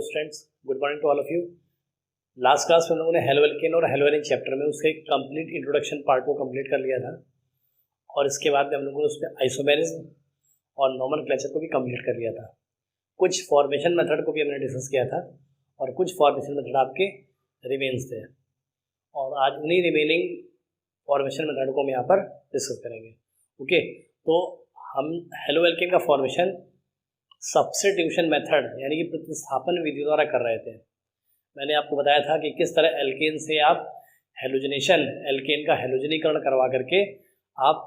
Students, good morning to all of you. Last class में हम लोगों ने हेलोएल्केन और हेलोएरिन चैप्टर में उसके कंप्लीट इंट्रोडक्शन पार्ट को कंप्लीट कर लिया था और इसके बाद में हम लोगों ने उसमें आइसोमेरिज्म और नोमेनक्लेचर को भी कंप्लीट कर लिया था। कुछ फॉर्मेशन मेथड को भी हमने डिस्कस किया था और कुछ फॉर्मेशन मेथड आपके रिमेन्स थे और आज उन्हीं रिमेनिंग फॉर्मेशन मेथड को हम यहाँ पर डिस्कस करेंगे। ओके, तो हम हेलोएल्केन का फॉर्मेशन सब्स्टिट्यूशन मेथड यानी कि प्रतिस्थापन विधि द्वारा कर रहे थे। मैंने आपको बताया था कि किस तरह एल्केन से आप हेलोजनेशन, एल्केन का हेलोजनीकरण करवा करके आप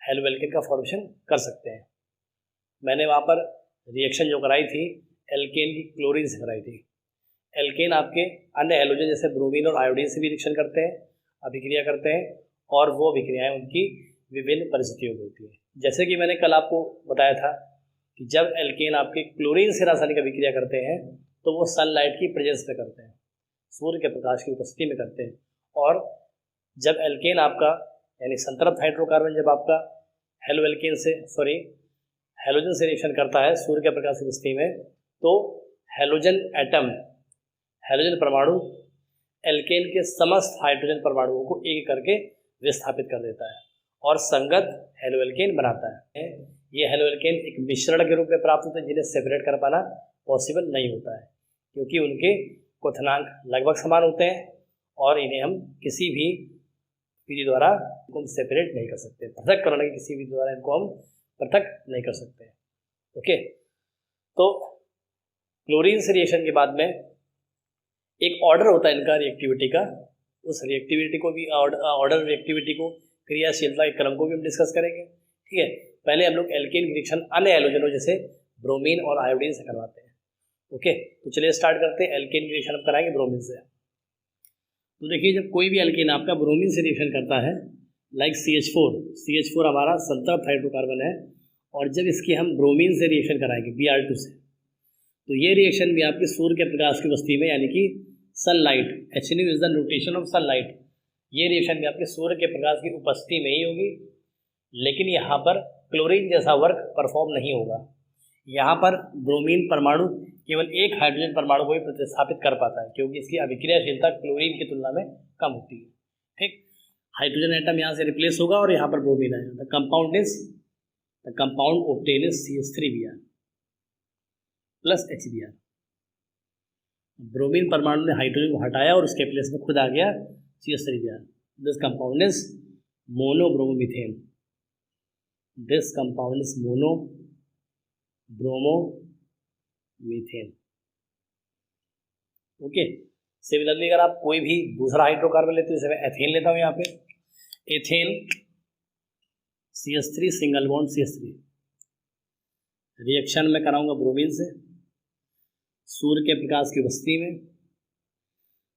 हेलोएल्केन का फॉर्मेशन कर सकते हैं। मैंने वहाँ पर रिएक्शन जो कराई थी एल्केन की क्लोरीन से कराई थी। एल्केन आपके अन्य हेलोजन जैसे ब्रोमीन और आयोडीन से भी रिएक्शन करते हैं, अभिक्रिया करते हैं और वो अभिक्रियाएँ उनकी विभिन्न परिस्थितियों में होती है। जैसे कि मैंने कल आपको बताया था कि जब एल्केन आपके क्लोरीन से रासायनिक अभिक्रिया करते हैं तो वो सनलाइट की प्रेजेंस में करते हैं, सूर्य के प्रकाश की उपस्थिति में करते हैं। और जब एल्केन आपका यानी संतृप्त हाइड्रोकार्बन जब आपका हेलोएल्केन से हेलोजन से रिएक्शन करता है सूर्य के प्रकाश की उपस्थिति में, तो हेलोजन एटम, हेलोजन परमाणु एल्केन के समस्त हाइड्रोजन परमाणुओं को एक करके विस्थापित कर देता है और संगत हेलोएल्केन बनाता है। ये हेलोएल्केन एक मिश्रण के रूप में प्राप्त होते हैं जिन्हें सेपरेट कर पाना पॉसिबल नहीं होता है क्योंकि उनके क्वथनांक लगभग समान होते हैं और इन्हें हम किसी भी विधि द्वारा इनको सेपरेट नहीं कर सकते, पृथक करने की किसी विधि द्वारा इनको हम पृथक नहीं कर सकते। ओके, तो क्लोरीन से रिएक्शन के बाद में एक ऑर्डर होता है इनका रिएक्टिविटी का, उस रिएक्टिविटी को भी ऑर्डर रिएक्टिविटी को, क्रियाशीलता के क्रम को भी हम डिस्कस करेंगे। ठीक है, पहले हम लोग एल्केन की रिएक्शन अन्य हेलोजनों जैसे ब्रोमीन और आयोडीन से करवाते हैं। ओके, तो चलिए स्टार्ट करते हैं। एल्केन की रिएक्शन हम कराएंगे ब्रोमीन से। तो देखिए, जब कोई भी एल्केन आपका ब्रोमीन से रिएक्शन करता है लाइक CH4 हमारा संतृप्त हाइड्रोकार्बन है और जब इसकी हम ब्रोमीन से रिएक्शन कराएंगे Br2 से, तो ये रिएक्शन भी आपके सूर्य के प्रकाश की उपस्थिति में यानी कि sunlight, HNU is the notation of sunlight, ये रिएक्शन भी आपके सूर्य के प्रकाश की उपस्थिति में ही होगी। लेकिन यहाँ पर क्लोरीन जैसा वर्क परफॉर्म नहीं होगा। यहाँ पर ब्रोमीन परमाणु केवल एक हाइड्रोजन परमाणु को ही प्रतिस्थापित कर पाता है क्योंकि इसकी अभिक्रियाशीलता क्लोरीन की तुलना में कम होती है। ठीक, हाइड्रोजन एटम यहाँ से रिप्लेस होगा और यहाँ पर ब्रोमीन आएगा। The compound obtain is CH3Br plus HBr। Bromine परमाणु ने हाइड्रोजन को हटाया और उसके प्लेस में खुद आ गया CH3Br। This compound is monobromomethane. This compound is monobromomethane. Okay, similarly अगर आप कोई भी दूसरा हाइड्रोकार्बन लेते हो, जैसे मैं एथेन लेता हूँ, यहाँ पे ethane CH3 single bond CH3 reaction में कराऊंगा ब्रोमीन से सूर्य के प्रकाश की उपस्थिति में,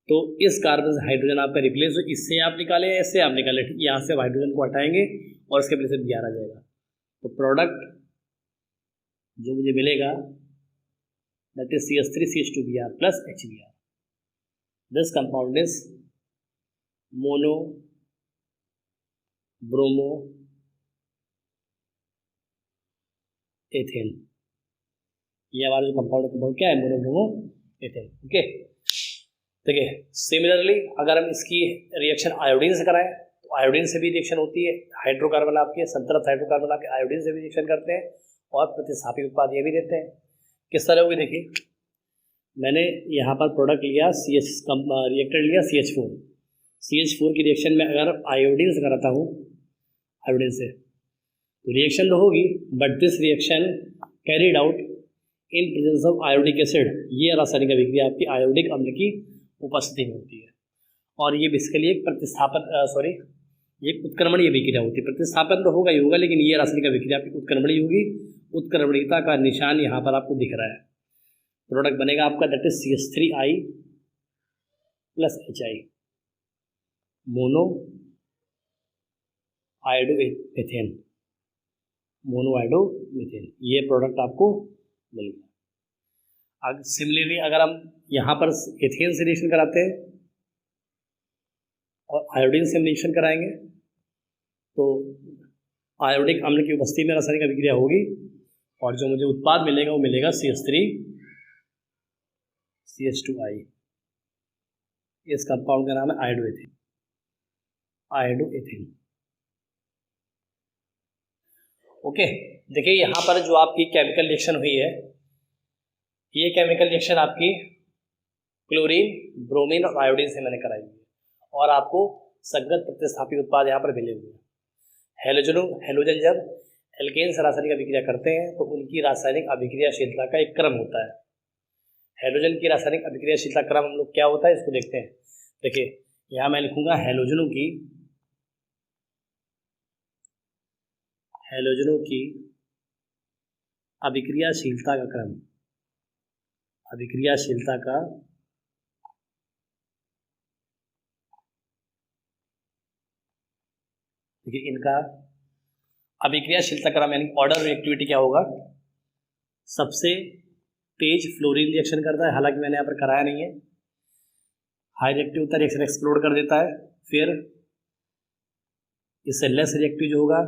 तो इस कार्बन से हाइड्रोजन आपका रिप्लेस हो, इससे आप निकाले या इससे आप निकाले, यहाँ से हाइड्रोजन को हटाएंगे और इसके प्लेस में Br आ जाएगा। तो प्रोडक्ट जो मुझे मिलेगा that is CH3CH2Br plus HBr। This compound is mono bromo ethane. ये हमारा जो कंपाउंड क्या है, मोनो ब्रोमो एथेन। ओके, देखिए सिमिलरली अगर हम इसकी रिएक्शन आयोडीन से कराएं तो आयोडीन से भी रिएक्शन होती है। हाइड्रोकार्बन आपके संतृप्त हाइड्रोकार्बन आपके आयोडीन से भी रिएक्शन करते हैं और प्रतिस्थापित उत्पाद ये भी देते हैं। किस तरह होगी, देखिए मैंने यहाँ पर प्रोडक्ट लिया रिएक्टर लिया CH4 की रिएक्शन में अगर आयोडीन से कराता हूँ, आयोडीन से, तो रिएक्शन तो होगी but this reaction carried out in presence of iodic acid. ये रासायनिक अभिक्रिया आपकी आयोडिक अम्ल की उपस्थिति में होती है और ये बेसिकली एक ये उत्क्रमणीय अभिक्रिया होती है। प्रतिस्थापन तो होगा ही होगा लेकिन ये रासायनिक अभिक्रिया आपकी उत्क्रमणीय होगी। उत्क्रमणीयता का निशान यहाँ पर आपको दिख रहा है। प्रोडक्ट बनेगा आपका that is CH3I plus HI mono iodomethane, ये प्रोडक्ट आपको मिल गया। अब सिमिलरली अगर हम यहाँ पर एथेन से रिएक्शन कराते हैं और आयोडीन से हम रिएक्शन कराएंगे तो आयोडिक अम्ल की उपस्थिति में रासायनिक अभिक्रिया होगी और जो मुझे उत्पाद मिलेगा वो मिलेगा CH3 CH2I, इस कंपाउंड का नाम है आयोडोएथेन, आयोडोएथेन। ओके, देखिए यहाँ पर जो आपकी केमिकल रिएक्शन हुई है, ये केमिकल रिएक्शन आपकी क्लोरीन, ब्रोमीन और आयोडीन से मैंने कराई है, और आपको संगत प्रतिस्थापी उत्पाद यहाँ पर मिले हुए हैं। हेलोजन जब एल्केन्स रासायनिक अभिक्रिया करते हैं तो उनकी रासायनिक अभिक्रियाशीलता का एक क्रम होता है। हेलोजन की रासायनिक अभिक्रियाशीलता क्रम हम लोग क्या होता है इसको देखते हैं। देखिए यहाँ मैं लिखूंगा हेलोजनों की अभिक्रियाशीलता का क्रम, अभिक्रियाशीलता का देखिए इनका अभिक्रियाशीलता क्रम यानी ऑर्डर रिएक्टिविटी क्या होगा, सबसे तेज फ्लोरीन रिएक्शन करता है, हालांकि मैंने यहाँ पर कराया नहीं है। हाई रिएक्टिव होता है, रिएक्शन एक्सप्लोड कर देता है। फिर इससे लेस रिएक्टिव जो होगा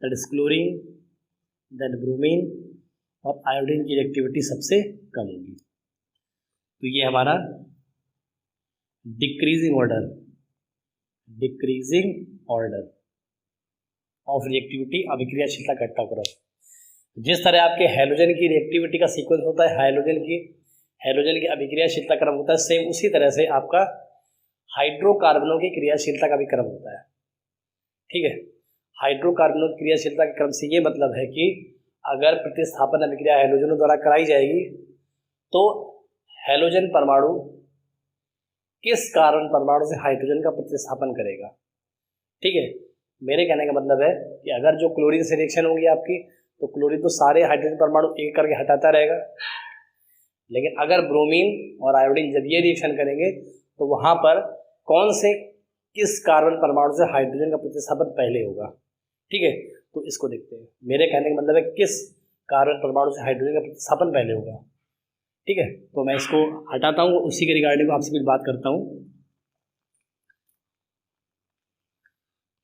that is chlorine, then bromine और आयोडीन की रिएक्टिविटी सबसे कम होगी। तो ये हमारा डिक्रीजिंग ऑर्डर ऑफ रिएक्टिविटी अभिक्रियाशीलता घटता क्रम। जिस तरह आपके हेलोजन की रिएक्टिविटी का सीक्वेंस होता है, हेलोजन की अभिक्रियाशीलता क्रम होता है, सेम उसी तरह से आपका हाइड्रोकार्बनों की क्रियाशीलता का भी क्रम होता है। ठीक है, हाइड्रोकार्बनों की क्रियाशीलता के क्रम से ये मतलब है कि अगर प्रतिस्थापन अभिक्रिया हेलोजनों द्वारा कराई जाएगी तो हेलोजन परमाणु किस कार्बन परमाणु से हाइड्रोजन का प्रतिस्थापन करेगा। ठीक है, मेरे कहने का मतलब है कि अगर जो क्लोरीन से रिएक्शन होगी आपकी, तो क्लोरीन तो सारे हाइड्रोजन परमाणु एक करके हटाता रहेगा, लेकिन अगर ब्रोमीन और आयोडीन जब ये रिएक्शन करेंगे तो वहाँ पर कौन से किस कार्बन परमाणु से हाइड्रोजन का प्रतिस्थापन पहले होगा। ठीक है, तो इसको देखते हैं। मेरे कहने का मतलब है किस कार्बन परमाणु से हाइड्रोजन का प्रतिस्थापन पहले होगा। ठीक है, तो मैं इसको हटाता हूँ, उसी के रिगार्डिंग आपसे कुछ बात करता हूँ।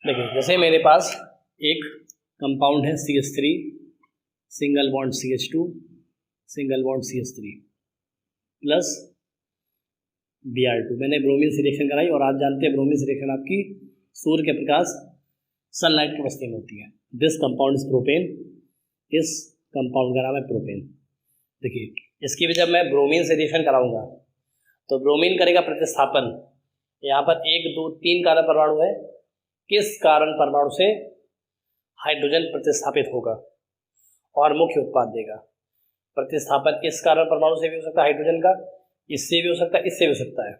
देखिए जैसे मेरे पास एक कंपाउंड है CH3 single bond CH2 single bond CH3 plus Br2। मैंने ब्रोमीन से रिएक्शन कराई और आप जानते हैं ब्रोमीन से रिएक्शन आपकी सूर्य के प्रकाश सनलाइट की अवस्था में होती है। दिस कंपाउंड इज प्रोपेन, इस कंपाउंड का नाम है प्रोपेन। देखिए इसकी भी जब मैं ब्रोमीन से रिएक्शन कराऊंगा तो ब्रोमीन करेगा प्रतिस्थापन, यहाँ पर 1 2 3 कार्बन परमाणु है, किस कार्बन परमाणु से हाइड्रोजन प्रतिस्थापित होगा और मुख्य उत्पाद देगा। प्रतिस्थापन इस कार्बन परमाणु से भी हो सकता है हाइड्रोजन का, इससे भी हो सकता है, इससे भी हो सकता है,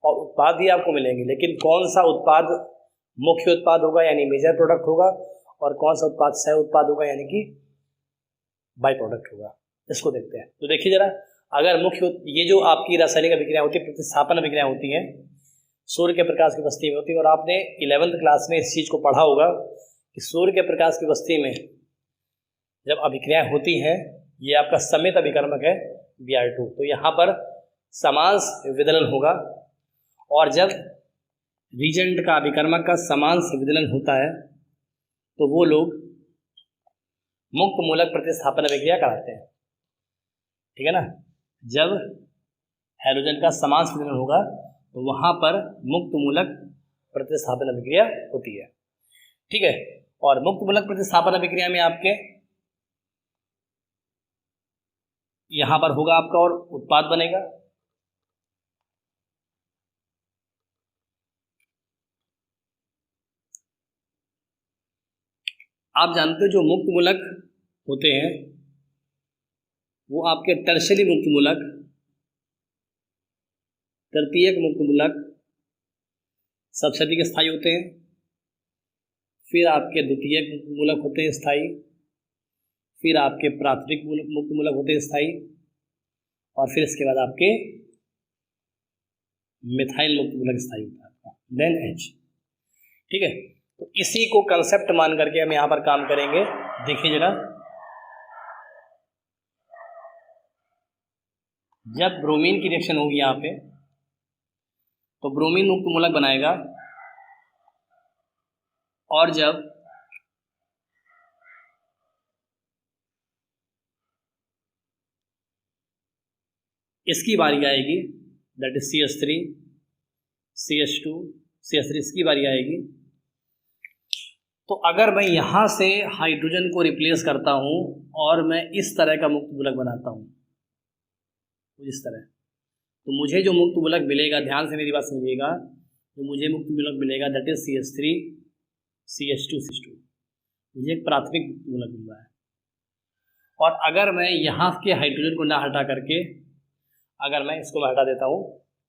और उत्पाद भी आपको मिलेंगे, लेकिन कौन सा उत्पाद मुख्य उत्पाद होगा यानी मेजर प्रोडक्ट होगा और कौन सा उत्पाद सह उत्पाद होगा यानी कि बाई प्रोडक्ट होगा, इसको देखते हैं। तो देखिए जरा, अगर मुख्य ये जो आपकी रासायनिक अभिक्रिया होती है, प्रतिस्थापन अभिक्रिया होती है, सूर्य के प्रकाश की बस्ती में होती है, और आपने 11th क्लास में इस चीज़ को पढ़ा होगा कि सूर्य के प्रकाश की बस्ती में जब अभिक्रियाएं होती हैं, ये आपका समित अभिकर्मक है Br2, तो यहाँ पर समांश विदलन होगा, और जब रीजेंट का अभिकर्मक का समांश विदलन होता है तो वो लोग मुक्त मूलक प्रतिस्थापन अभिक्रिया कराते हैं। ठीक है ना, जब हैलोजन का समांश विदलन होगा तो वहाँ पर मुक्त मूलक प्रतिस्थापन अभिक्रिया होती है। ठीक है, और मुक्त मूलक प्रतिस्थापन अभिक्रिया में आपके यहाँ पर होगा आपका और उत्पाद बनेगा। आप जानते हो जो मुक्त मूलक होते हैं वो आपके टर्शरी मुक्त मूलक, तृतीयक मुक्त मूलक सबसे अधिक स्थायी होते हैं, फिर आपके द्वितीयक मुक्त मूलक होते हैं स्थायी, फिर आपके प्राथमिक मुक्त मूलक होते हैं स्थायी, और फिर इसके बाद आपके मिथाइल मुक्त मूलक स्थायी होता है आपका, देन H। ठीक है, तो इसी को कंसेप्ट मान करके हम यहाँ पर काम करेंगे। देखिए जरा, जब ब्रोमीन की रिएक्शन होगी यहाँ पे तो ब्रोमीन मुक्त मूलक बनाएगा, और जब इसकी बारी आएगी, that is CH3 CH2 CH3, इसकी बारी आएगी। तो अगर मैं यहाँ से हाइड्रोजन को रिप्लेस करता हूँ और मैं इस तरह का मुक्त मूलक बनाता हूँ, इस तरह, तो मुझे जो मुक्त मूलक मिलेगा, ध्यान से मेरी बात समझिएगा, जो मुझे मुक्त मूलक मिलेगा that is CH3 CH2 CH2, मुझे एक प्राथमिक मुक्त मूलक मिल रहा है। और अगर मैं यहाँ के हाइड्रोजन को ना हटा करके, अगर मैं इसको हटा देता हूँ,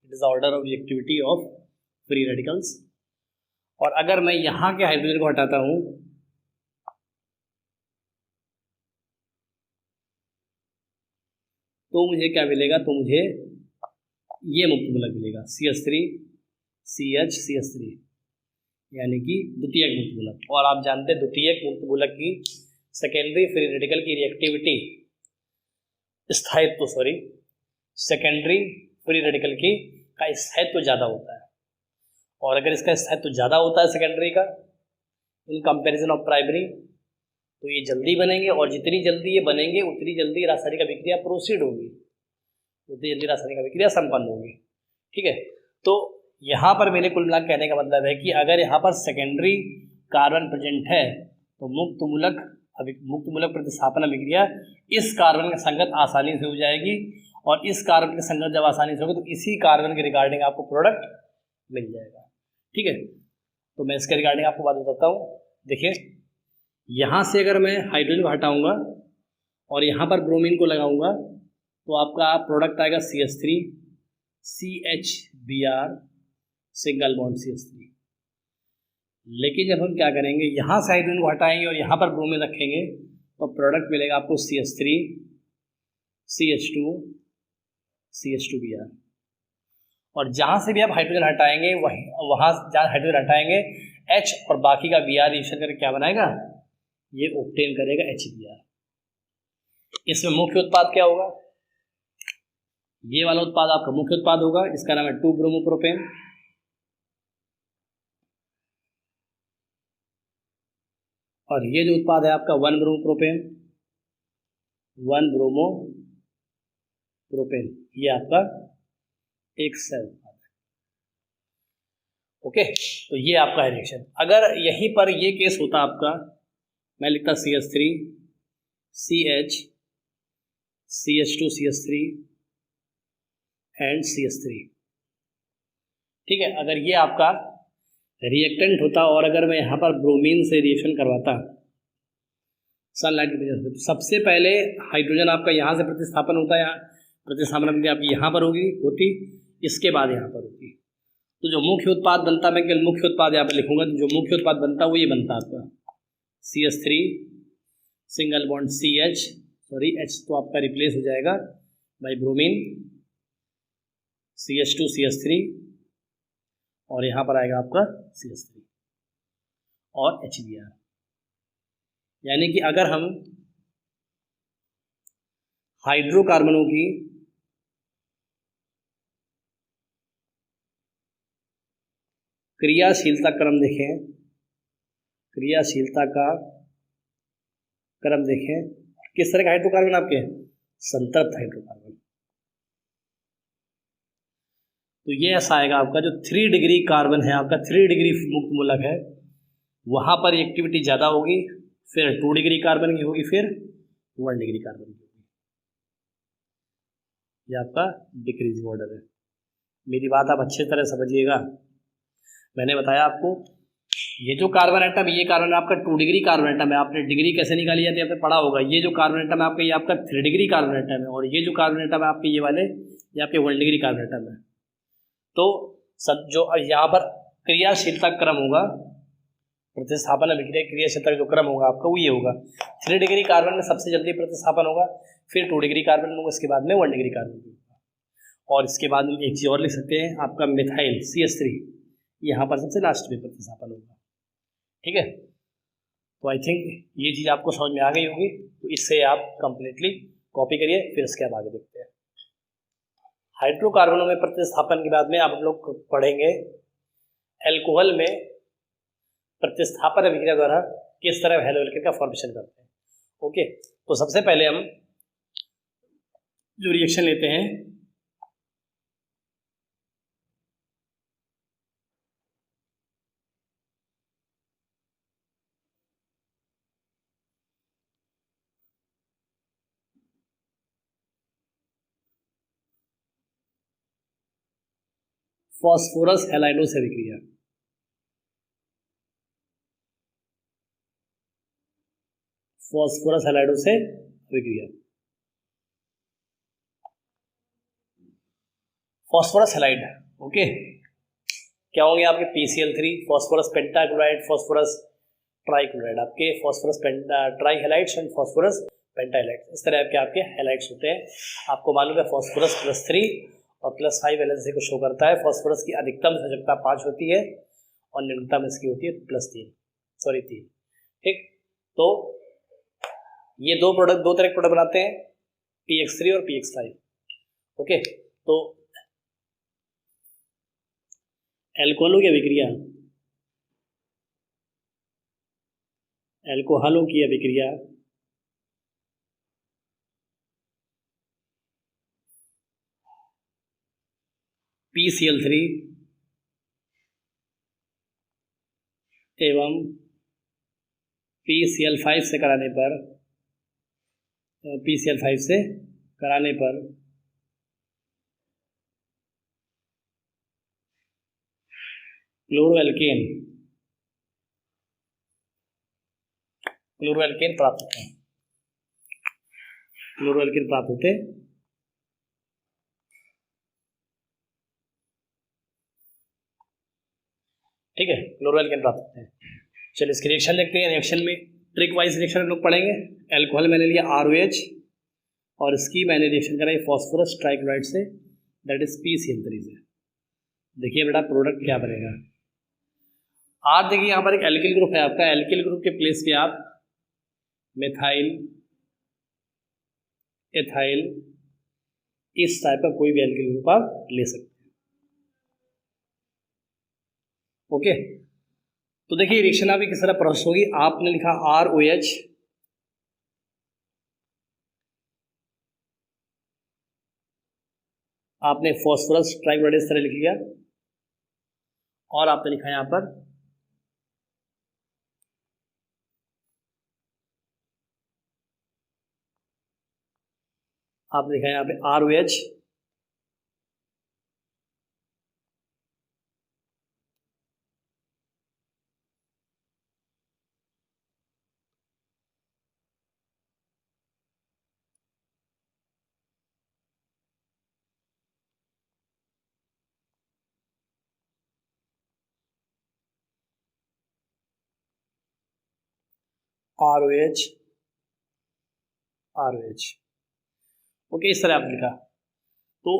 it is order of reactivity of free radicals, और अगर मैं यहाँ के हाइड्रोजन को हटाता हूँ, तो मुझे क्या मिलेगा, तो मुझे ये मुक्त मूलक मिलेगा CH3 CH CH3, यानी कि द्वितीयक मुक्त मूलक। और आप जानते हैं द्वितीयक मुक्त मूलक की सेकेंडरी फ्री रेडिकल की रिएक्टिविटी, स्थायित्व सॉरी सेकेंडरी फ्री रेडिकल की का स्थायित्व ज़्यादा होता है। और अगर इसका स्थायित्व ज़्यादा होता है सेकेंडरी का इन कंपैरिजन ऑफ प्राइमरी, तो ये जल्दी बनेंगे, और जितनी जल्दी ये बनेंगे उतनी जल्दी रासायनिक अभिक्रिया प्रोसीड होगी, उतनी जल्दी रासायनिक अभिक्रिया संपन्न होगी। ठीक है, तो यहाँ पर मेरे कुल मिलाकर कहने का मतलब है कि अगर यहाँ पर सेकेंडरी कार्बन प्रेजेंट है तो मुक्त मूलक प्रतिस्थापन अभिक्रिया इस कार्बन के संगत आसानी से हो जाएगी, और इस कार्बन के संगत जब आसानी से होगी तो इसी कार्बन के रिगार्डिंग आपको प्रोडक्ट मिल जाएगा। ठीक है, तो मैं इसके रिगार्डिंग आपको बात बताता हूँ। देखिए, यहाँ से अगर मैं हाइड्रोजन को हटाऊँगा और यहाँ पर ब्रोमीन को लगाऊंगा तो आपका प्रोडक्ट आएगा CH3 CHBr single bond CH3। लेकिन जब हम क्या करेंगे, यहाँ से हाइड्रोजन को हटाएंगे और यहाँ पर ब्रोमीन रखेंगे तो प्रोडक्ट मिलेगा आपको CH3 CH2 CH2Br। और जहाँ से भी आप हाइड्रोजन हटाएंगे वहाँ जहाँ हाइड्रोजन हटाएंगे H और बाकी का Br रिएक्शन करके क्या बनाएगा, ये ऑब्टेन करेगा HBr। इसमें मुख्य उत्पाद क्या होगा, ये वाला उत्पाद आपका मुख्य उत्पाद होगा, इसका नाम है 2-ब्रोमोप्रोपेन। और ये जो उत्पाद है आपका 1-ब्रोमोप्रोपेन, 1-ब्रोमोप्रोपेन, ये आपका एक सेल उत्पाद है। ओके, तो ये आपका है रिएक्शन। अगर यहीं पर ये केस होता आपका, मैं लिखता CH3 CH CH2 CH3 and CH3। ठीक है, अगर ये आपका रिएक्टेंट होता और अगर मैं यहाँ पर ब्रोमीन से रिएक्शन करवाता सनलाइट की वजह से, तो सबसे पहले हाइड्रोजन आपका यहाँ से प्रतिस्थापन होता है, यहाँ प्रतिस्थापन आपकी यहाँ पर होती, इसके बाद यहाँ पर होती। तो जो मुख्य उत्पाद बनता, मैं केवल मुख्य उत्पाद यहाँ पर लिखूंगा, तो जो मुख्य उत्पाद बनता वो ये बनता आपका CH3 single bond CH, sorry H तो आपका रिप्लेस हो जाएगा बाई ब्रोमीन CH2 CH3, और यहाँ पर आएगा आपका CH3 और HBr। यानी कि अगर हम हाइड्रोकार्बनों की क्रियाशीलता क्रम देखें, क्रियाशीलता का क्रम देखें, किस तरह का हाइड्रोकार्बन आपके, संतृप्त हाइड्रोकार्बन, तो ये ऐसा आएगा आपका जो 3 डिग्री कार्बन है, आपका 3 डिग्री मुक्त मूलक है, वहाँ पर एक्टिविटी ज़्यादा होगी, फिर 2 डिग्री कार्बन की होगी, फिर 1 डिग्री कार्बन की होगी। ये आपका डिक्रीजिंग ऑर्डर है। मेरी बात आप अच्छी तरह समझिएगा। मैंने बताया आपको ये जो कार्बन एटम, ये कार्बन आपका 2 डिग्री कार्बन एटम है, आपने डिग्री कैसे निकाली जाती है आपने पढ़ा होगा। ये जो कार्बन एटम है आपका, ये आपका 3 डिग्री कार्बन एटम है, और ये जो कार्बन एटम है आपके ये वाले, ये आपके 1 डिग्री कार्बन एटम है। तो सब जो यहाँ पर क्रियाशीलता क्रम होगा, प्रतिस्थापन अभिक्रिया क्रियाशीलता जो क्रम होगा आपका वो ये होगा, 3 डिग्री कार्बन में सबसे जल्दी प्रतिस्थापन होगा, फिर 2 डिग्री कार्बन होगा, इसके बाद में 1 डिग्री कार्बन होगा, और इसके बाद में एक चीज़ और लिख सकते हैं, आपका मिथाइल CH3 यहाँ पर सबसे लास्ट में प्रतिस्थापन होगा। ठीक है, तो आई थिंक ये चीज़ आपको समझ में आ गई होगी, तो इससे आप कंप्लीटली कॉपी करिए, फिर इसके बाद आगे देखते हैं। हाइड्रोकार्बनों में प्रतिस्थापन के बाद में आप लोग पढ़ेंगे एल्कोहल में प्रतिस्थापन अभिक्रिया द्वारा किस तरह हैलोएल्केन का फॉर्मेशन करते हैं। ओके, तो सबसे पहले हम जो रिएक्शन लेते हैं फॉस्फोरस हैलाइडो से अभिक्रिया, फॉस्फोरस हैलाइडो से अभिक्रिया। फॉस्फोरस हैलाइड, ओके, क्या होंगे आपके PCl3, phosphorus pentachloride, phosphorus trichloride, आपके phosphorus tri halides and phosphorus pentahalides, इस तरह के आपके हैलाइड्स होते हैं। आपको मालूम है फॉस्फोरस +3 और +5 वैलेंसी को शो करता है। फॉस्फोरस की अधिकतम सजगता 5 होती है और न्यूनतम इसकी होती है +3, ठीक। तो ये दो तरह के प्रोडक्ट बनाते हैं, PX3 और PX5, ओके। तो एल्कोहलों की अभिक्रिया, एल्कोहलों की अभिक्रिया PCl3 एवं PCl5 से कराने पर, क्लोरोएल्केन प्राप्त होते हैं, ठीक है, क्लोरोएल्केन प्राप्त होते हैं। चलिए इसकी रिएक्शन देखते हैं। रिएक्शन में ट्रिक वाइज रिएक्शन हम लोग पढ़ेंगे। एल्कोहल मैंने लिया ROH और इसकी मैंने रिएक्शन कराई फॉस्फोरस ट्राइक्लोराइड से, दैट इज PCl3 से। देखिए बेटा प्रोडक्ट क्या बनेगा। आज देखिए यहाँ पर एक एल्किल ग्रुप है आपका, एल्किल ग्रुप के प्लेस पे आप मिथाइल, एथाइल, इस टाइप का कोई भी एल्किल ग्रुप आप ले सकते हैं, ओके। तो देखिए रिएक्शन आपकी किस तरह प्रोसेस होगी। आपने लिखा ROH, आपने फॉस्फोरस ट्राइक्लोराइड इस तरह लिख लिया और आपने लिखा यहां पर यहाँ पे ROH, ओके, इस तरह आपने लिखा। तो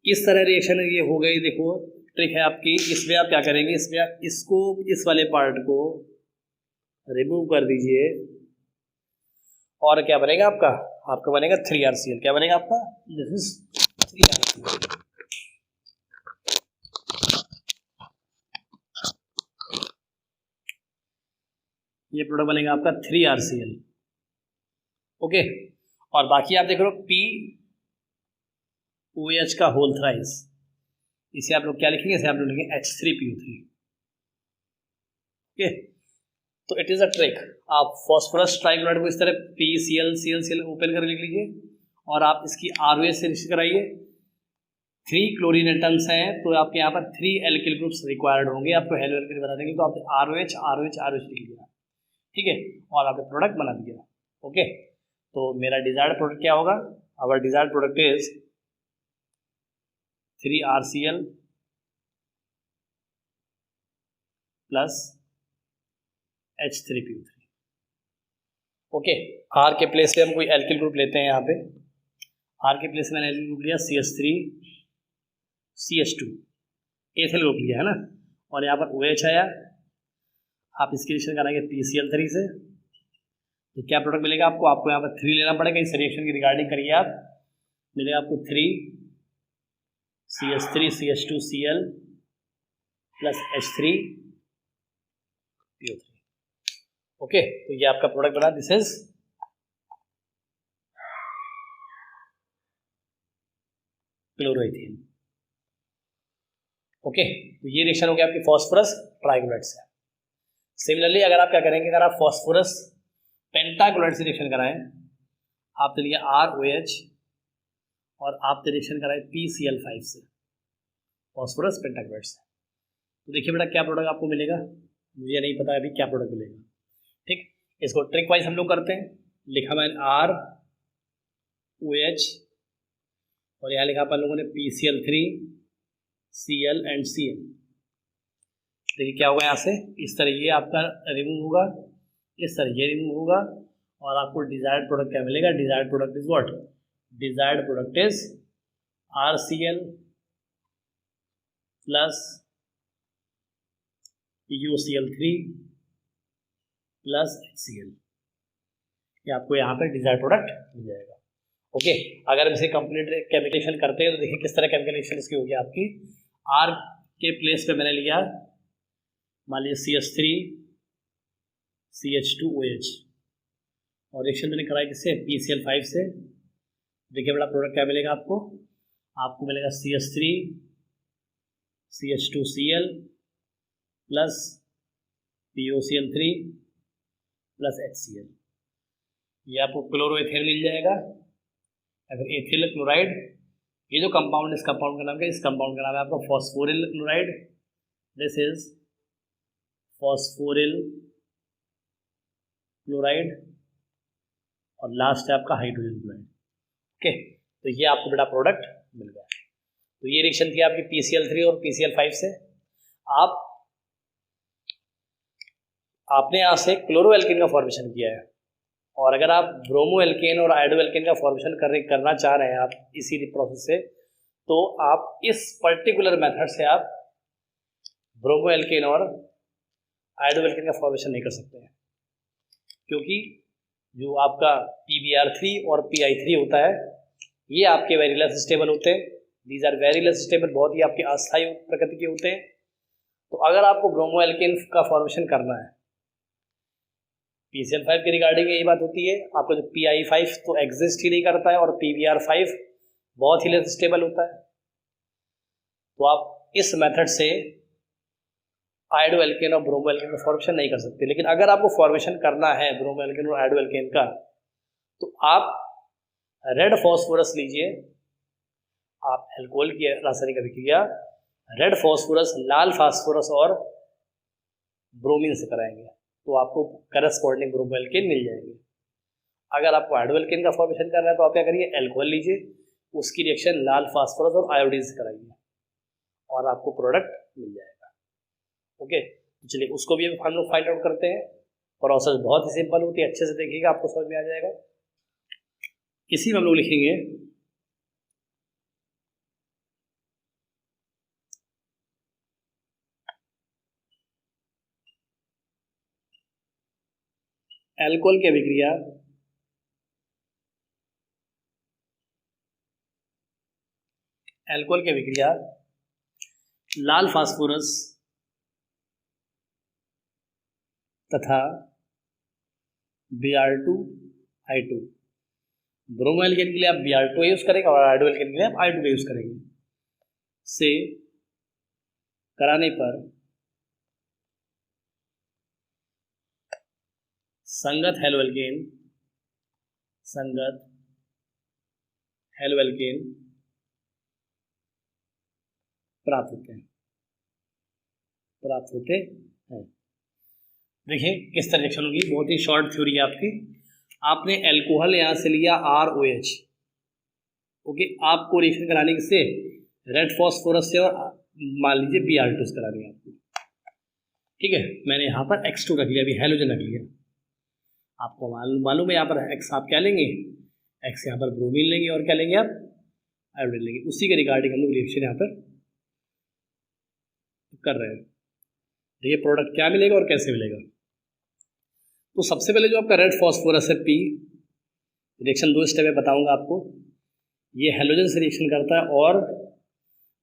इस तरह रिएक्शन ये हो गई। देखो ट्रिक है आपकी, इसमें आप क्या करेंगे, इसमें आप इसको, इस वाले पार्ट को रिमूव कर दीजिए और क्या बनेगा आपका बनेगा 3RCl। क्या बनेगा आपका, दिस इज 3RCl। ये प्रोडक्ट बनेगा आपका 3RCl, ओके। और बाकी आप देख रहे हो POH का होल थ्राइस, इसे आप लोग क्या लिखेंगे, इसे आप लोग लिखेंगे H3PO3, ओके। तो इट इज अ ट्रिक। आप फॉस्फोरस ट्राइक्लोराइड को इस तरह PCl ओपन कर लिख लीजिए और आप इसकी ROH से रिएक्शन कराइए। 3 क्लोरीन एटम्स हैं तो आपके यहाँ पर 3 एल्किल ग्रुप्स रिक्वायर्ड होंगे, आपको हेलो एल्किल बता देंगे। तो आपने ROH लिख लिया, ठीक है, और आपने प्रोडक्ट बना दिया, ओके। तो मेरा डिजायर्ड प्रोडक्ट क्या होगा, our desired product is 3RCl plus H3PO3, okay. R के प्लेस पे हम कोई एल्किल ग्रुप लेते हैं। यहाँ पे R के प्लेस में मैंने एल्किल ग्रुप लिया CH3 CH2, एथिल ग्रुप लिया है ना, और यहाँ पर OH आया। आप इसकी रिएक्शन कराएंगे PCl3 से, तो क्या प्रोडक्ट मिलेगा आपको यहाँ पर 3 लेना पड़ेगा। इस रिएक्शन की रिगार्डिंग करिए आप, मिलेगा आपको 3 CH3 CH2Cl plus H3PO3, okay. तो ये आपका प्रोडक्ट बना, दिस इज क्लोरोइथेन, ओके। तो ये रिएक्शन हो गया आपकी फॉस्फोरस ट्राइक्लोराइड से। सिमिलरली अगर आप क्या करेंगे, अगर आप फॉस्फोरस पेंटाक्लोराइड से रिएक्शन कराएं, आपने लिया ROH और आपने रिएक्शन कराए PCl5 से, फॉस्फोरस पेंटाक्लोराइड से। तो देखिए बेटा क्या प्रोडक्ट आपको मिलेगा, मुझे नहीं पता अभी क्या प्रोडक्ट मिलेगा। ठीक, इसको ट्रिक वाइज हम लोग करते हैं। लिखा मैंने ROH और यहाँ लिखा अपन लोगों ने PCl3 Cl एंड Cl। देखिए क्या होगा, यहाँ से इस तरह ये आपका रिमूव होगा, इस तरह ये रिमूव होगा और आपको डिजायर्ड प्रोडक्ट क्या मिलेगा। Desired product is what, desired product is RCl plus UCl3 plus HCl, ये आपको यहाँ पे डिजायर्ड प्रोडक्ट मिल जाएगा। ओके, अगर हम इसे कंप्लीट केमिकलेशन करते हैं तो देखिए किस तरह केमिकलेशन इसकी होगी आपकी। R के प्लेस पे मैंने लिया मान लीजिए CH3 CH2OH और रिएक्शन मैंने कराई किससे, PCl5 से। देखिए बड़ा प्रोडक्ट क्या मिलेगा आपको, आपको मिलेगा CH3 CH2Cl plus POCl3 plus HCl, ये आपको क्लोरोएथेन मिल जाएगा। अगर एथिल क्लोराइड, ये जो कंपाउंड, इस कंपाउंड का नाम क्या है, इस कंपाउंड का नाम है आपका phosphoryl chloride. This is phosphoryl chloride और लास्ट है आपका हाइड्रोजन क्लोराइड। ओके, तो ये आपको बेटा प्रोडक्ट मिल गया। तो ये रिएक्शन थी आपकी PCl3 और PCl5 से। आपने यहाँ से क्लोरो एल्केन का फॉर्मेशन किया है और अगर आप ब्रोमो एल्केन और आयोडो एल्केन का फॉर्मेशन करना चाह रहे हैं आप इसी प्रोसेस से, तो आप इस पर्टिकुलर मेथड से आप ब्रोमो एल्केन और आयोडो एल्केन का फॉर्मेशन नहीं कर सकते हैं, क्योंकि जो आपका PBr3 और PI3 होता है ये आपके वेरी लेस स्टेबल होते हैं। These are very less stable, बहुत ही आपके अस्थायी प्रकृति के होते हैं। तो अगर आपको ब्रोमो एल्केन का फॉर्मेशन करना है, PCl5 के रिगार्डिंग यही बात होती है, आपका जो PI5 तो एग्जिस्ट ही नहीं करता है और PBr5 बहुत ही लेस स्टेबल होता है। तो आप इस मेथड से आयोडो एल्केन और ब्रोमो एल्केन का फॉर्मेशन नहीं कर सकते। लेकिन अगर आपको फॉर्मेशन करना है ब्रोमो एल्केन और आयोडो एल्केन का, तो आप रेड फॉस्फोरस लीजिए, आप एल्कोहल की रासायनिक अभिक्रिया रेड फॉस्फोरस लाल फास्फोरस और ब्रोमीन से कराएंगे तो आपको करस्पॉन्डिंग ब्रोमो एल्केन मिल जाएंगे। अगर आपको आयोडो एल्केन का फॉर्मेशन करना है तो आप क्या करिए, एल्कोहल लीजिए, उसकी रिएक्शन लाल फास्फोरस और आयोडीन से कराइए और आपको प्रोडक्ट मिल जाएगा। ओके, तो चलिए उसको भी हम लोग फाइंड आउट करते हैं। प्रोसेस बहुत ही सिंपल होती है, अच्छे से देखिएगा आपको समझ में आ जाएगा। इसी में हम लोग लिखेंगे एल्कोहल की अभिक्रिया लाल फास्फोरस तथा Br2I2। ब्रोमो एल्केन के लिए आप Br2 यूज करेंगे और आयोडो एल्केन के लिए आप I2 यूज करेंगे से कराने पर संगत हेलो एल्केन प्राप्त होते हैं। देखिए किस तरह रिएक्शन होगी, बहुत ही शॉर्ट थ्योरी है आपकी। आपने एल्कोहल यहाँ से लिया ROH, ओके, आपको रिएक्शन कराने से रेड फॉस्फोरस से और मान लीजिए Br2 करानी है आपको, ठीक है। मैंने यहाँ पर X2 रख लिया, अभी हेलोजन रख लिया। आपको मालूम है यहाँ पर X आप क्या लेंगे, X यहाँ पर ब्रोमीन लेंगे और क्या लेंगे आप आयोडीन लेंगे। उसी के रिगार्डिंग हम लोग रिएक्शन यहाँ पर कर रहे हैं। तो ये प्रोडक्ट क्या मिलेगा और कैसे मिलेगा। तो सबसे पहले जो आपका रेड फॉस्फोरस है P, रिएक्शन 2 स्टेप में बताऊंगा आपको। ये हेलोजन से रिएक्शन करता है और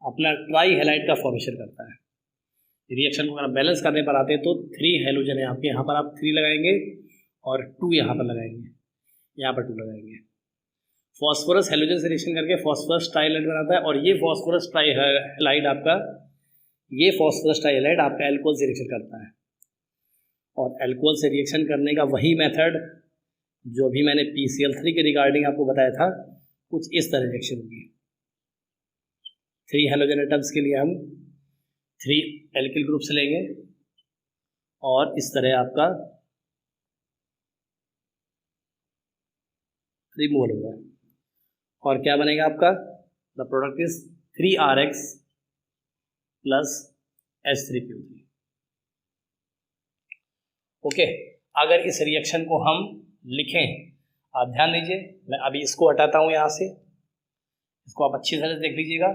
अपना ट्राई हैलाइड का फॉर्मेशन करता है। रिएक्शन को अगर बैलेंस करने पर आते हैं तो 3 हेलोजन है आपके, यहाँ पर आप 3 लगाएंगे और 2 यहाँ पर लगाएंगे, यहाँ पर 2 लगाएंगे। फॉस्फोरस हेलोजन से रिएक्शन करके फॉस्फोरस ट्राइहैलाइड बनाता है और ये फॉस्फोरस ट्राइहैलाइड आपका एल्कोहल से रिएक्शन करता है। और एल्कोहल से रिएक्शन करने का वही मेथड जो भी मैंने PCl3 के रिगार्डिंग आपको बताया था, कुछ इस तरह रिएक्शन होगी। 3 हेलोजन एटम्स के लिए हम 3 एल्किल ग्रुप्स लेंगे और इस तरह आपका रिमूवल होगा और क्या बनेगा आपका, the product is 3RX plus H3PO3। Okay, अगर इस रिएक्शन को हम लिखें, आप ध्यान दीजिए, मैं अभी इसको हटाता हूँ यहाँ से, इसको आप अच्छी तरह से देख लीजिएगा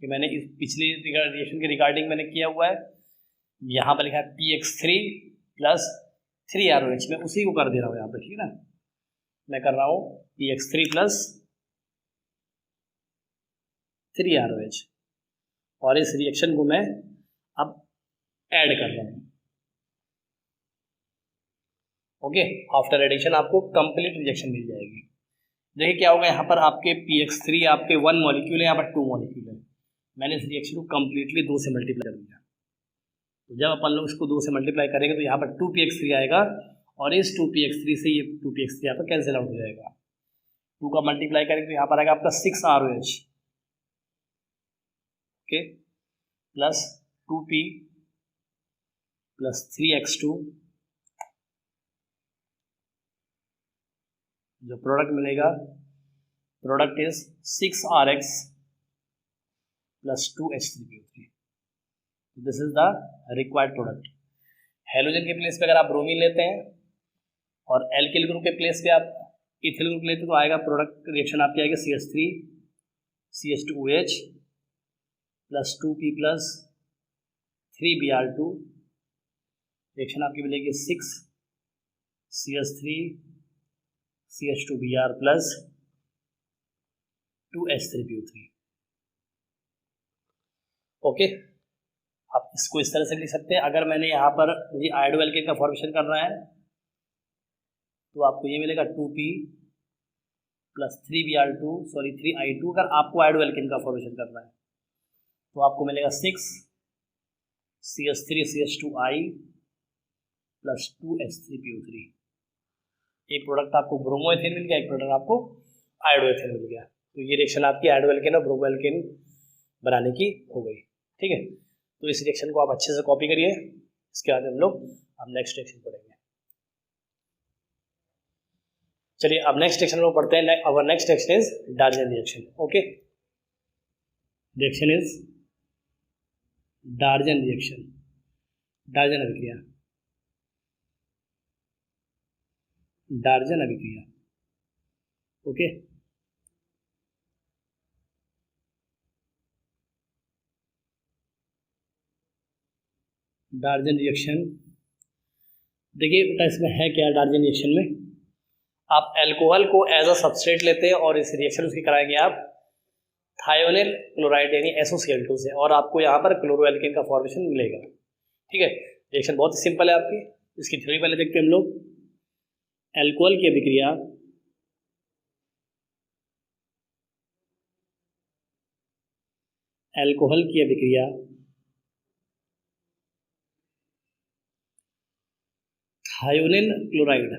कि मैंने इस पिछले रिएक्शन के रिगार्डिंग मैंने किया हुआ है। यहाँ पर लिखा है PX3 प्लस 3ROH, मैं उसी को कर दे रहा हूँ यहाँ पर, ठीक है ना। मैं कर रहा हूँ PX3 प्लस 3ROH और इस रिएक्शन को मैं अब ऐड कर रहा हूँ। ओके, आफ्टर एडिशन आपको कंप्लीट रिएक्शन मिल जाएगी। देखिए क्या होगा, यहाँ पर आपके PX3 आपके 1 मॉलिक्यूल है, यहाँ पर 2 मॉलिक्यूल है। मैंने इस रिएक्शन को कंप्लीटली 2 से मल्टीप्लाई कर दिया, तो जब अपन लोग इसको 2 से मल्टीप्लाई करेंगे तो यहाँ पर 2PX3 आएगा और इस 2PX3 से ये 2PX3 यहाँ पर कैंसिल आउट हो जाएगा। 2 का मल्टीप्लाई करेंगे तो यहाँ पर आएगा आपका 6ROH, okay, plus 2P plus 3X2, जो प्रोडक्ट मिलेगा, product is 6RX plus 2H3PO3। This is the required product. Halogen के प्लेस पे अगर आप ब्रोमीन लेते हैं और एल्किल ग्रुप के प्लेस पे आप इथिल ग्रुप लेते हैं तो आएगा प्रोडक्ट रिएक्शन आपकी आएगी CH3 CH2OH plus 2P plus 3Br2, reaction आपकी मिलेगी 6 CH3 CH2Br plus 2H3PO3। Okay, आप इसको इस तरह से लिख सकते हैं। अगर मैंने यहाँ पर मुझे आयोडो एल्केन का फॉर्मेशन करना है तो आपको ये मिलेगा 2P प्लस 3I2। अगर आपको आयोडो एल्केन का फॉर्मेशन करना है तो आपको मिलेगा 6 CH3 CH2I प्लस 2H3PO3। एक प्रोडक्ट आपको ब्रोमो एथेन मिल गया, एक प्रोडक्ट आपको आयोडो एथेन मिल गया। तो ये रिएक्शन आपकी आयोडो एल्केन और ब्रोमो एल्केन बनाने की हो गई, ठीक है। तो इस रिएक्शन को आप अच्छे से कॉपी करिए, इसके बाद हम लोग अब नेक्स्ट रिएक्शन पढ़ेंगे। चलिए अब नेक्स्ट रिएक्शन में पढ़ते हैं। Our next reaction is डार्जन reaction. Okay, reaction is डार्जन reaction, डार्जन अभिक्रिया, डार्जन अभिक्रिया। ओके, डार्जन रिएक्शन, देखिए बेटा इसमें है क्या। डार्जन रिएक्शन में आप अल्कोहल को एज अ सबस्ट्रेट लेते हैं और इस रिएक्शन उसकी कराएंगे आप थायोनिल क्लोराइड यानी SOCl2 से, और आपको यहाँ पर क्लोरोएल्केन का फॉर्मेशन मिलेगा, ठीक है। रिएक्शन बहुत ही सिंपल है आपकी। इसकी थ्योरी पहले देखते हैं हम लोग। अल्कोहल की अभिक्रिया अल्कोहल की अभिक्रिया थायोनिल क्लोराइड,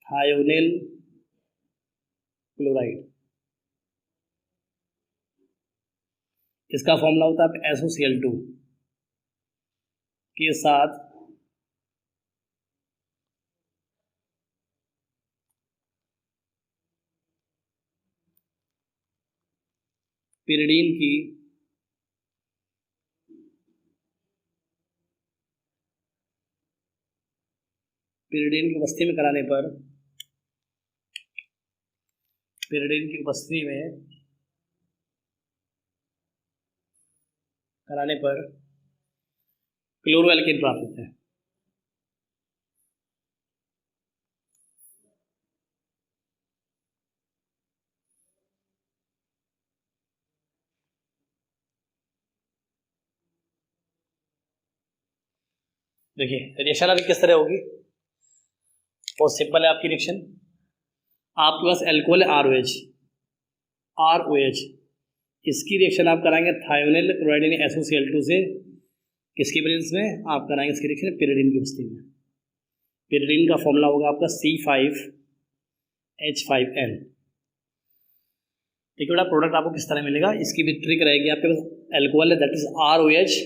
थायोनिल क्लोराइड, इसका फॉर्मूला होता है SOCl2 के साथ पिरिडीन की उपस्थिति में कराने पर, पिरिडीन की उपस्थिति में कराने पर क्लोरोएल्केन प्राप्त होते हैं। देखिए रिएक्शन अभी किस तरह होगी, बहुत सिंपल है आपकी रिएक्शन। आपके पास अल्कोहल है ROH, इसकी रिएक्शन आप कराएंगे थायोनिल क्लोराइड यानी SOCl2 से, किसकी प्रेजेंस में आप कराएंगे इसकी रिएक्शन पिरिडीन की उपस्थिति में। पिरिडीन का फॉर्मूला होगा आपका C5H5N। देखिए बेटा प्रोडक्ट आपको किस तरह मिलेगा, इसकी भी ट्रिक रहेगी। आपके पास एल्कोहल है दैट इज ROH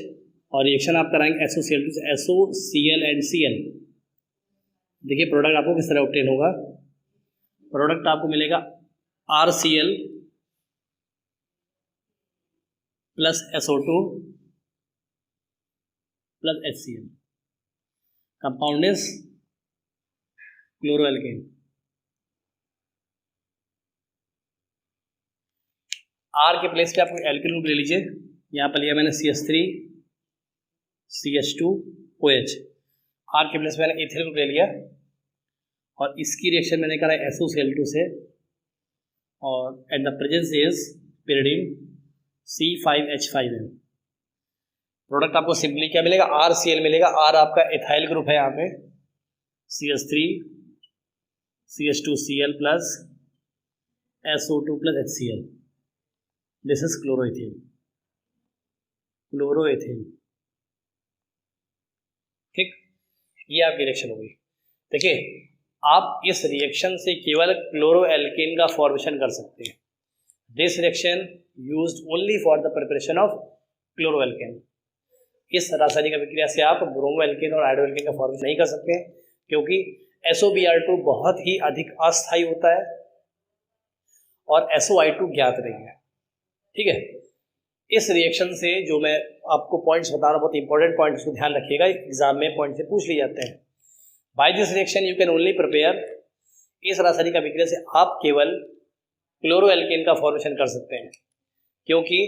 और रिएक्शन आप कराएंगे SOCl2 से SOCl एंड Cl। देखिए प्रोडक्ट आपको किस तरह ऑब्टेन होगा, प्रोडक्ट आपको मिलेगा RCl plus SO2 plus HCl, compound is chloroalkane. R के प्लेस पे आपको एल्किल ग्रुप ले लीजिए, यहाँ पर लिया मैंने CH3 CH2 OH, R के प्लेस पे मैंने एथिल ग्रुप ले लिया और इसकी रिएक्शन मैंने करा SOCl2 से और at the presence is pyridine C5H5n। Product आपको सिंपली क्या मिलेगा, RCl मिलेगा। R आपका एथाइल ग्रुप है, यहाँ पे CH3 CH2Cl plus SO2 plus HCl, this is chloroethane, chloroethane. ठीक, ये आपकी रिएक्शन होगी। देखिए आप इस रिएक्शन से केवल क्लोरोएल्केन का फॉर्मेशन कर सकते हैं। This reaction used only for the preparation of chloroalkane. इस रासायनिक अभिक्रिया से आप ब्रोमोएल्केन और आयोडोएल्केन का फॉर्मेशन नहीं कर सकते हैं, क्योंकि SOBr2 बहुत ही अधिक अस्थायी होता है और SOI2 ज्ञात नहीं है। ठीक है, इस रिएक्शन से जो मैं आपको पॉइंट्स बता रहा हूँ, बहुत इंपॉर्टेंट पॉइंट्स को ध्यान रखिएगा, एग्जाम में पॉइंट से पूछ लिए जाते हैं। By this reaction you can only prepare, इस रासायनिक अभिक्रिया से आप केवल क्लोरोएल्केन का फॉर्मेशन कर सकते हैं, क्योंकि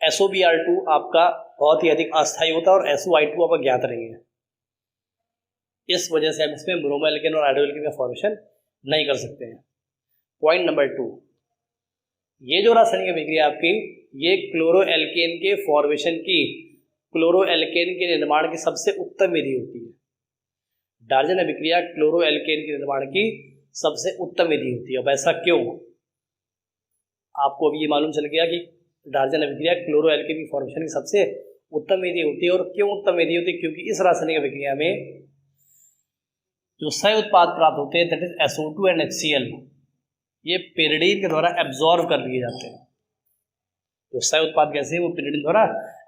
SOBr2 आपका बहुत ही अधिक अस्थायी होता है और SOI2 आपका ज्ञात नहीं है। इस वजह से हम इसमें ब्रोमोएल्केन और आयोडोएल्केन का फॉर्मेशन नहीं कर सकते हैं। पॉइंट नंबर 2, ये जो रासायनिक अभिक्रिया आपकी, ये क्लोरोएल्केन के फॉर्मेशन की, क्लोरोएल्केन के निर्माण की सबसे उत्तम विधि होती है। डार्जन अभिक्रिया क्लोरोएल्केन के निर्माण की सबसे उत्तम विधि होती है। अब ऐसा क्यों, आपको अभी ये मालूम चल गया कि डार्जन अभिक्रिया क्लोरोएल्केन की फॉर्मेशन की सबसे उत्तम विधि होती है। और क्यों उत्तम विधि होती है, क्योंकि इस रासायनिक अभिक्रिया में जो सह उत्पाद प्राप्त होते हैं that is SO2 and HCl, ये pyridine के द्वारा एब्जॉर्व कर लिए जाते हैं। जो सह उत्पाद कैसे हैं, वो pyridine द्वारा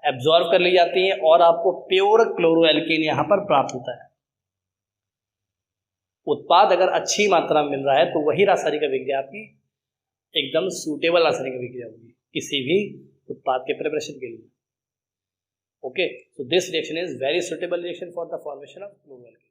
एब्जॉर्व कर ली जाती हैं और आपको प्योर क्लोरोएल्केन यहाँ पर प्राप्त होता है। उत्पाद अगर अच्छी मात्रा में मिल रहा है तो वही रासायनिक अभिक्रिया आपकी एकदम सूटेबल रासायनिक अभिक्रिया होगी किसी भी उत्पाद के प्रिपरेशन के लिए। Okay, so this reaction is very suitable reaction for the formation of क्लोरोएल्केन।